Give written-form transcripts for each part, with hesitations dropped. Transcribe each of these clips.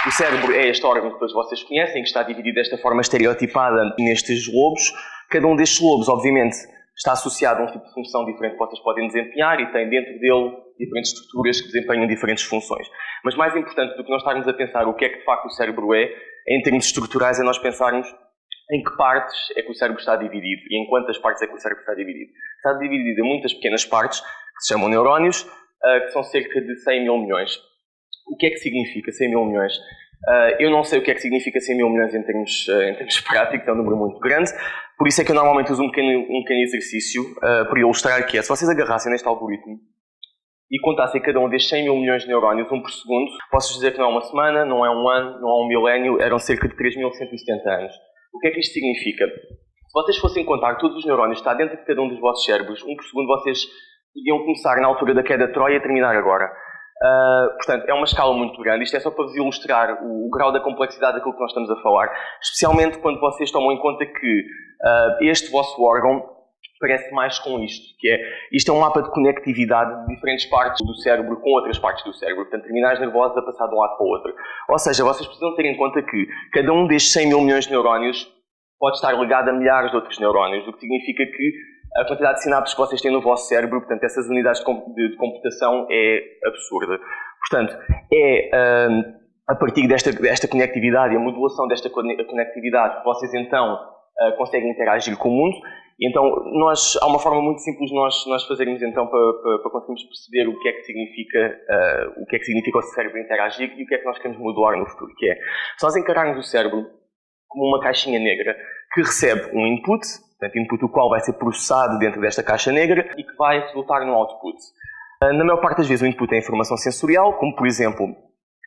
O cérebro é este órgão que todos vocês conhecem, que está dividido desta forma estereotipada nestes lobos. Cada um destes lobos, obviamente, está associado a um tipo de função diferente que vocês podem desempenhar e tem dentro dele diferentes estruturas que desempenham diferentes funções. Mas mais importante do que nós estarmos a pensar o que é que de facto o cérebro é, em termos estruturais, é nós pensarmos em que partes é que o cérebro está dividido e em quantas partes é que o cérebro está dividido. Está dividido em muitas pequenas partes, que se chamam neurónios, que são cerca de 100 mil milhões. O que é que significa 100 mil milhões? Eu não sei o que é que significa 100 mil milhões em termos práticos, é um número muito grande. Por isso é que eu normalmente uso um pequeno exercício para ilustrar que é, se vocês agarrassem neste algoritmo e contassem cada um destes 100 mil milhões de neurónios, um por segundo, posso dizer que não é uma semana, não é um ano, não é um milénio, eram cerca de 3.170 anos. O que é que isto significa? Se vocês fossem contar todos os neurónios que está dentro de cada um dos vossos cérebros, um por segundo, vocês iriam começar na altura da queda de Troia e terminar agora. Portanto, é uma escala muito grande. Isto é só para vos ilustrar o grau da complexidade daquilo que nós estamos a falar, especialmente quando vocês tomam em conta que este vosso órgão parece mais com isto é um mapa de conectividade de diferentes partes do cérebro com outras partes do cérebro, portanto, terminais nervosos a passar de um lado para o outro. Ou seja, vocês precisam ter em conta que cada um destes 100 mil milhões de neurónios pode estar ligado a milhares de outros neurónios, o que significa que a quantidade de sinapses que vocês têm no vosso cérebro, portanto, essas unidades de computação é absurda. Portanto, a partir desta conectividade e a modulação desta conectividade que vocês então conseguem interagir com o mundo. E então, há uma forma muito simples de nós fazermos então para conseguirmos perceber o que é que significa o cérebro interagir e o que é que nós queremos modular no futuro, que é, se nós encararmos o cérebro como uma caixinha negra que recebe um input, portanto, input o qual vai ser processado dentro desta caixa negra e que vai resultar no output. Na maior parte das vezes o input é informação sensorial, como por exemplo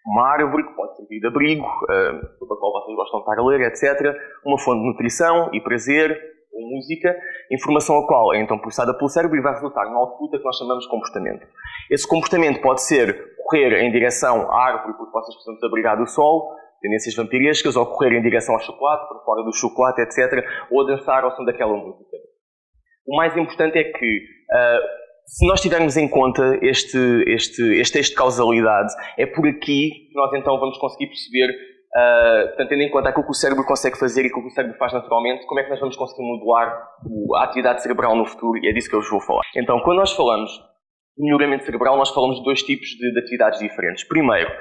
uma árvore que pode servir de abrigo, sobre a qual vocês gostam de estar a ler, etc. Uma fonte de nutrição e prazer, ou música, informação a qual é então processada pelo cérebro e vai resultar no output que nós chamamos de comportamento. Esse comportamento pode ser correr em direção à árvore porque vocês precisam se abrigar do sol, tendências vampirescas, ou correr em direção ao chocolate, para fora do chocolate, etc., ou dançar ao som daquela música. O mais importante é que, se nós tivermos em conta este eixo de causalidade, é por aqui que nós então vamos conseguir perceber, portanto, tendo em conta aquilo que o cérebro consegue fazer e aquilo que o cérebro faz naturalmente, como é que nós vamos conseguir modular a atividade cerebral no futuro, e é disso que eu vos vou falar. Então, quando nós falamos de melhoramento cerebral, nós falamos de dois tipos de atividades diferentes. Primeiro,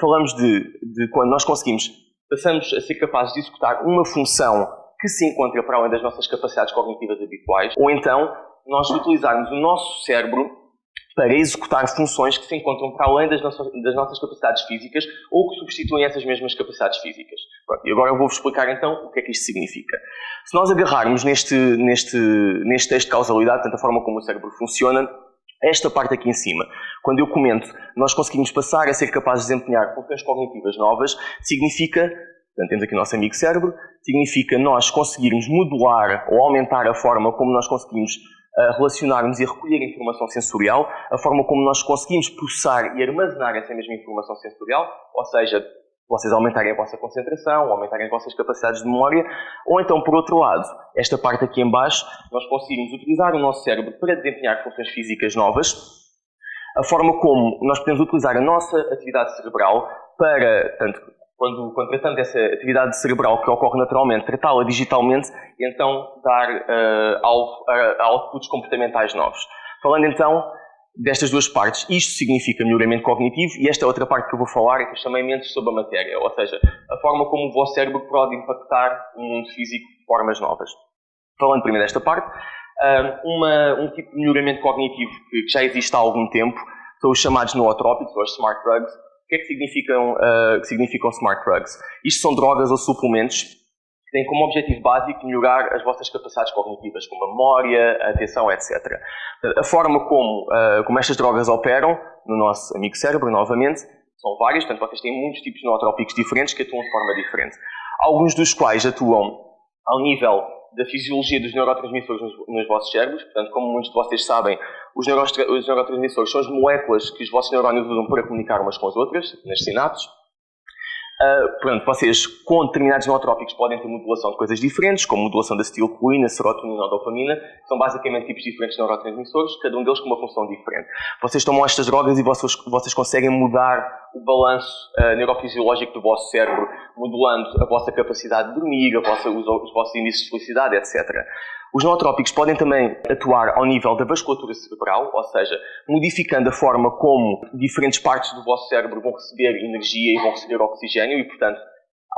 falamos de quando nós passamos a ser capazes de executar uma função que se encontra para além das nossas capacidades cognitivas habituais, ou então nós utilizarmos o nosso cérebro para executar funções que se encontram para além das nossas capacidades físicas ou que substituem essas mesmas capacidades físicas. Pronto, e agora eu vou-vos explicar então o que é que isto significa. Se nós agarrarmos neste texto de causalidade, portanto, a forma como o cérebro funciona, esta parte aqui em cima, quando eu comento, nós conseguimos passar a ser capazes de desempenhar funções cognitivas novas, significa, portanto, temos aqui o nosso amigo cérebro, significa nós conseguirmos modular ou aumentar a forma como nós conseguimos relacionarmos e recolher informação sensorial, a forma como nós conseguimos processar e armazenar essa mesma informação sensorial, ou seja, vocês aumentarem a vossa concentração, aumentarem as vossas capacidades de memória, ou então, por outro lado, esta parte aqui em baixo, nós conseguimos utilizar o nosso cérebro para desempenhar funções físicas novas, a forma como nós podemos utilizar a nossa atividade cerebral para, tanto quando tratamos dessa atividade cerebral que ocorre naturalmente, tratá-la digitalmente e então dar outputs comportamentais novos. Falando então destas duas partes, isto significa melhoramento cognitivo e esta outra parte que eu vou falar é que eu chamei mentes sobre a matéria, ou seja, a forma como o vosso cérebro pode impactar o mundo físico de formas novas. Falando primeiro desta parte, um tipo de melhoramento cognitivo que já existe há algum tempo são os chamados nootrópicos, ou as smart drugs. O que é que significam smart drugs? Isto são drogas ou suplementos que têm como objetivo básico melhorar as vossas capacidades cognitivas, como a memória, a atenção, etc. A forma como estas drogas operam no nosso amigo cérebro, novamente, são várias, portanto, vocês têm muitos tipos de nootrópicos diferentes que atuam de forma diferente. Alguns dos quais atuam ao nível da fisiologia dos neurotransmissores nos vossos cérebros, portanto, como muitos de vocês sabem, os neurotransmissores são as moléculas que os vossos neurónios usam para comunicar umas com as outras, nas sinapses. Pronto, vocês com determinados nootrópicos podem ter modulação de coisas diferentes, como modulação da acetilcolina, serotonina ou dopamina, que são basicamente tipos diferentes de neurotransmissores, cada um deles com uma função diferente. Vocês tomam estas drogas e vocês conseguem mudar o balanço neurofisiológico do vosso cérebro, modulando a vossa capacidade de dormir, os vossos índices de felicidade, etc. Os nootrópicos podem também atuar ao nível da vasculatura cerebral, ou seja, modificando a forma como diferentes partes do vosso cérebro vão receber energia e vão receber oxigênio e, portanto,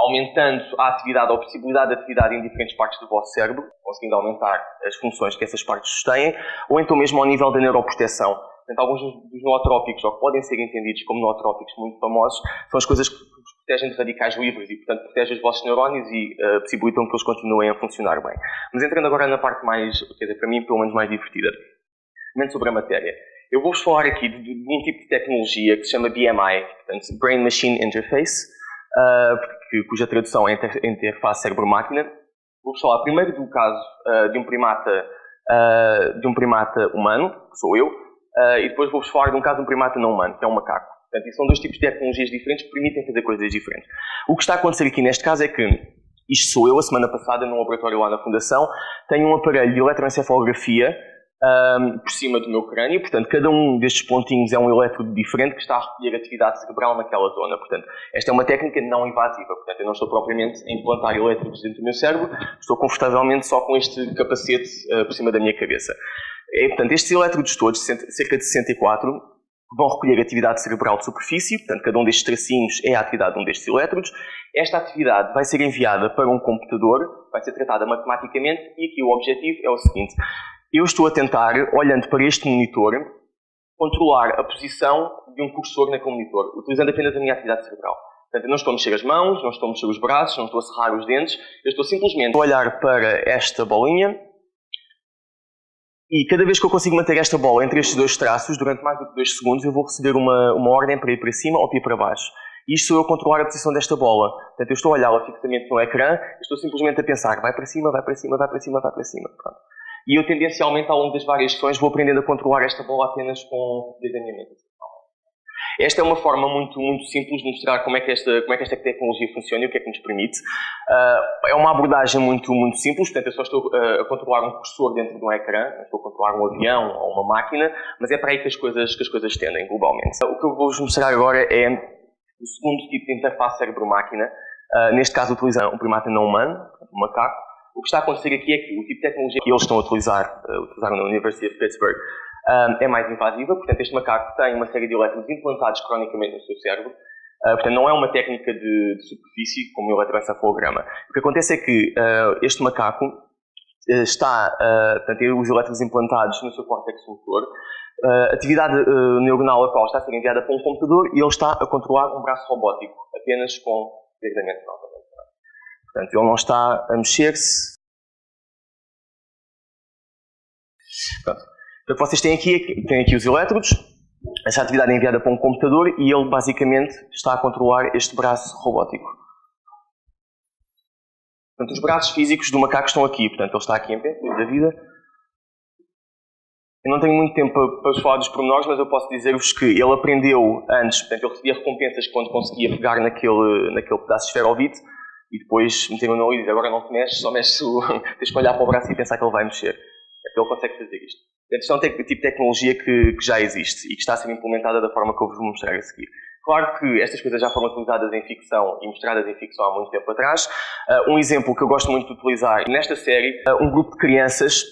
aumentando a atividade ou a possibilidade de atividade em diferentes partes do vosso cérebro, conseguindo aumentar as funções que essas partes têm, ou então mesmo ao nível da neuroproteção. Portanto, alguns dos nootrópicos, ou que podem ser entendidos como nootrópicos muito famosos, são as coisas que vos protegem de radicais livres e, portanto, protegem os vossos neurónios e possibilitam que eles continuem a funcionar bem. Mas entrando agora na parte mais, quer dizer, para mim, pelo menos mais divertida, menos sobre a matéria. Eu vou-vos falar aqui de um tipo de tecnologia que se chama BMI, portanto, Brain Machine Interface, cuja tradução é interface cérebro-máquina. Vou-vos falar primeiro do caso de um primata humano, que sou eu, e depois vou-vos falar de um caso de um primata não humano, que é um macaco. Portanto, são dois tipos de tecnologias diferentes que permitem fazer coisas diferentes. O que está a acontecer aqui neste caso é que, isto sou eu, a semana passada, num laboratório lá na Fundação, tenho um aparelho de eletroencefalografia por cima do meu crânio, portanto, cada um destes pontinhos é um elétrodo diferente que está a recolher atividade cerebral naquela zona. Portanto, esta é uma técnica não invasiva, portanto, eu não estou propriamente a implantar elétrodos dentro do meu cérebro, estou confortavelmente só com este capacete por cima da minha cabeça. E, portanto, estes elétrodos todos, cerca de 64, vão recolher atividade cerebral de superfície, portanto, cada um destes tracinhos é a atividade de um destes elétrodos. Esta atividade vai ser enviada para um computador, vai ser tratada matematicamente e aqui o objetivo é o seguinte. Eu estou a tentar, olhando para este monitor, controlar a posição de um cursor naquele monitor, utilizando apenas a minha atividade cerebral. Portanto, eu não estou a mexer as mãos, não estou a mexer os braços, não estou a cerrar os dentes, eu estou simplesmente a olhar para esta bolinha e cada vez que eu consigo manter esta bola entre estes dois traços, durante mais do que 2 segundos, eu vou receber uma ordem para ir para cima ou para ir para baixo. E isto sou eu a controlar a posição desta bola. Portanto, eu estou a olhá-la fixamente no ecrã, estou simplesmente a pensar, vai para cima, vai para cima, vai para cima, vai para cima. Pronto. E eu, tendencialmente, ao longo das várias sessões, vou aprendendo a controlar esta bola apenas com desenhamento. Esta é uma forma muito simples de mostrar como é que esta tecnologia funciona e o que é que nos permite. É uma abordagem muito simples, portanto, eu só estou a controlar um cursor dentro de um ecrã, não estou a controlar um avião ou uma máquina, mas é para aí que as coisas tendem, globalmente. O que eu vou-vos mostrar agora é o segundo tipo de interface cérebro-máquina, neste caso utilizando um primata não humano, um macaco. O que está a acontecer aqui é que o tipo de tecnologia que eles estão a utilizar na University of Pittsburgh, é mais invasiva. Portanto, este macaco tem uma série de elétrodos implantados cronicamente no seu cérebro. Portanto, não é uma técnica de superfície, como o eletroencefalograma. O que acontece é que este macaco tem os elétrodos implantados no seu córtex motor. A atividade neuronal a qual está a ser enviada para um computador e ele está a controlar um braço robótico, apenas com desdobramento novamente. Portanto, ele não está a mexer-se. Pronto. Então, o que vocês têm aqui os elétrodos. Essa atividade é enviada para um computador e ele basicamente está a controlar este braço robótico. Portanto, os braços físicos do macaco estão aqui. Portanto, ele está aqui em pé, da vida. Eu não tenho muito tempo para falar dos pormenores, mas eu posso dizer-vos que ele aprendeu antes. Portanto, ele recebia recompensas quando conseguia pegar naquele pedaço de esferovite e depois meteram no olho e dizer agora não te mexes, só mexes tens que olhar para o braço e pensar que ele vai mexer. É que ele consegue fazer isto. Isto é um tipo de tecnologia que já existe e que está a ser implementada da forma que eu vos vou mostrar a seguir. Claro que estas coisas já foram utilizadas em ficção e mostradas em ficção há muito tempo atrás. Um exemplo que eu gosto muito de utilizar, nesta série, um grupo de crianças,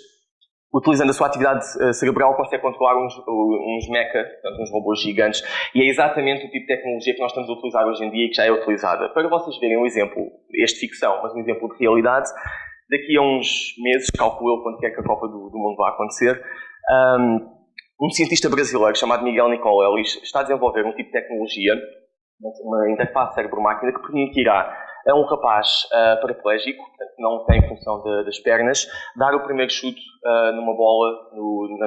utilizando a sua atividade cerebral, consegue controlar uns mecha, portanto, uns robôs gigantes, e é exatamente o tipo de tecnologia que nós estamos a utilizar hoje em dia e que já é utilizada. Para vocês verem um exemplo, este ficção, mas um exemplo de realidade, daqui a uns meses, calculo eu, quando quer que a Copa do Mundo vá acontecer, um cientista brasileiro chamado Miguel Nicolelis está a desenvolver um tipo de tecnologia, uma interface cérebro-máquina, que permitirá a um rapaz paraplégico, portanto, que não tem função das pernas, dar o primeiro chute numa bola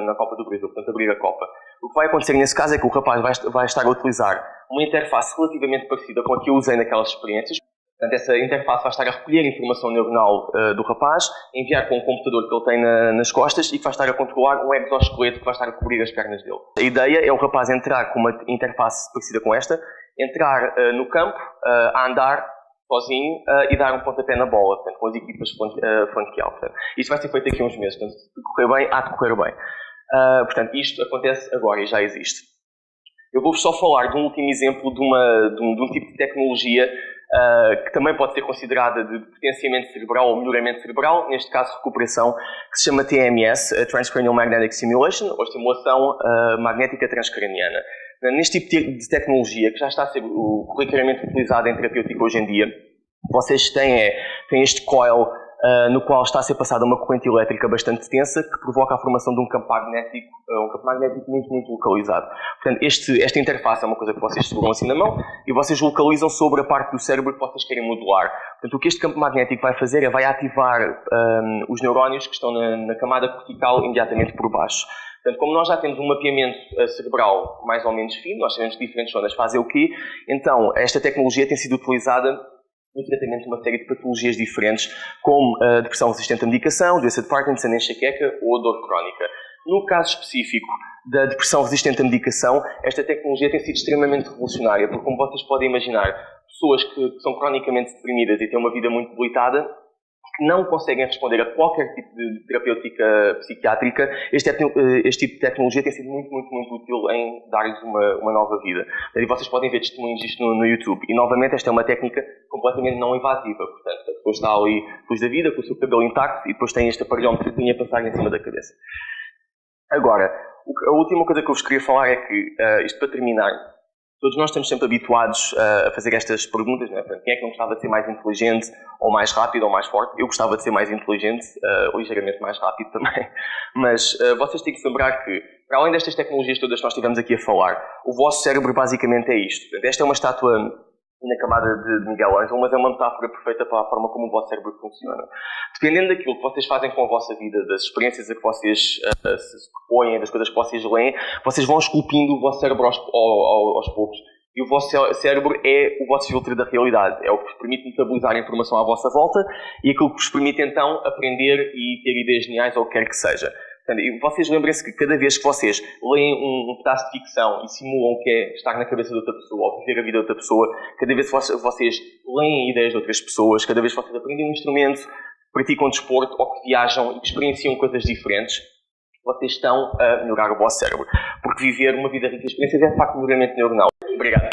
na Copa do Brasil, portanto, abrir a Copa. O que vai acontecer nesse caso é que o rapaz vai estar a utilizar uma interface relativamente parecida com a que eu usei naquelas experiências. Portanto, essa interface vai estar a recolher informação neuronal do rapaz, enviar para um computador que ele tem nas costas e que vai estar a controlar um exoesqueleto que vai estar a cobrir as pernas dele. A ideia é o rapaz entrar com uma interface parecida com esta, entrar no campo, a andar sozinho e dar um pontapé na bola, portanto, com as equipas flanquear. Isto vai ser feito aqui a uns meses, portanto, se correr bem, há de correr bem. Portanto, isto acontece agora e já existe. Eu vou-vos só falar de um último exemplo de um tipo de tecnologia que também pode ser considerada de potenciamento cerebral ou melhoramento cerebral, neste caso recuperação, que se chama TMS, Transcranial Magnetic Stimulation, ou estimulação magnética transcraniana. Neste tipo de tecnologia, que já está a ser corriqueiramente utilizada em terapêutica hoje em dia, vocês têm este coil no qual está a ser passada uma corrente elétrica bastante tensa que provoca a formação de um campo magnético muito, muito localizado. Portanto, esta interface é uma coisa que vocês seguram assim na mão e vocês localizam sobre a parte do cérebro que vocês querem modular. Portanto, o que este campo magnético vai fazer é vai ativar os neurónios que estão na camada cortical imediatamente por baixo. Portanto, como nós já temos um mapeamento cerebral mais ou menos fino, nós sabemos que diferentes zonas fazem o quê, então esta tecnologia tem sido utilizada no tratamento de uma série de patologias diferentes, como a depressão resistente à medicação, doença de Parkinson, enxaqueca ou dor crónica. No caso específico da depressão resistente à medicação, esta tecnologia tem sido extremamente revolucionária, porque como vocês podem imaginar, pessoas que são cronicamente deprimidas e têm uma vida muito debilitada, que não conseguem responder a qualquer tipo de terapêutica psiquiátrica, este tipo de tecnologia tem sido muito, muito, muito útil em dar-lhes uma nova vida. E vocês podem ver testemunhos disto no YouTube. E, novamente, esta é uma técnica completamente não invasiva. Portanto, a pessoa está ali depois da vida, com o seu cabelo intacto, e depois tem este aparelhómetro a passar em cima da cabeça. Agora, a última coisa que eu vos queria falar é que, isto para terminar, todos nós estamos sempre habituados a fazer estas perguntas, não é? Quem é que não gostava de ser mais inteligente, ou mais rápido, ou mais forte? Eu gostava de ser mais inteligente, ligeiramente mais rápido também. Mas vocês têm que se lembrar que, para além destas tecnologias todas que nós estivemos aqui a falar, o vosso cérebro basicamente é isto. Portanto, esta é uma estátua na camada de Miguel Ângelo, mas é uma metáfora perfeita para a forma como o vosso cérebro funciona. Dependendo daquilo que vocês fazem com a vossa vida, das experiências a que vocês se propõem, das coisas que vocês leem, vocês vão esculpindo o vosso cérebro aos poucos. E o vosso cérebro é o vosso filtro da realidade. É o que vos permite metabolizar a informação à vossa volta e aquilo que vos permite, então, aprender e ter ideias geniais ou o que quer que seja. Portanto, vocês lembrem-se que cada vez que vocês leem um pedaço de ficção e simulam o que é estar na cabeça de outra pessoa ou viver a vida de outra pessoa, cada vez que vocês leem ideias de outras pessoas, cada vez que vocês aprendem um instrumento, praticam desporto ou que viajam e que experienciam coisas diferentes, vocês estão a melhorar o vosso cérebro. Porque viver uma vida rica de experiências é de facto melhoramento neuronal. Obrigado.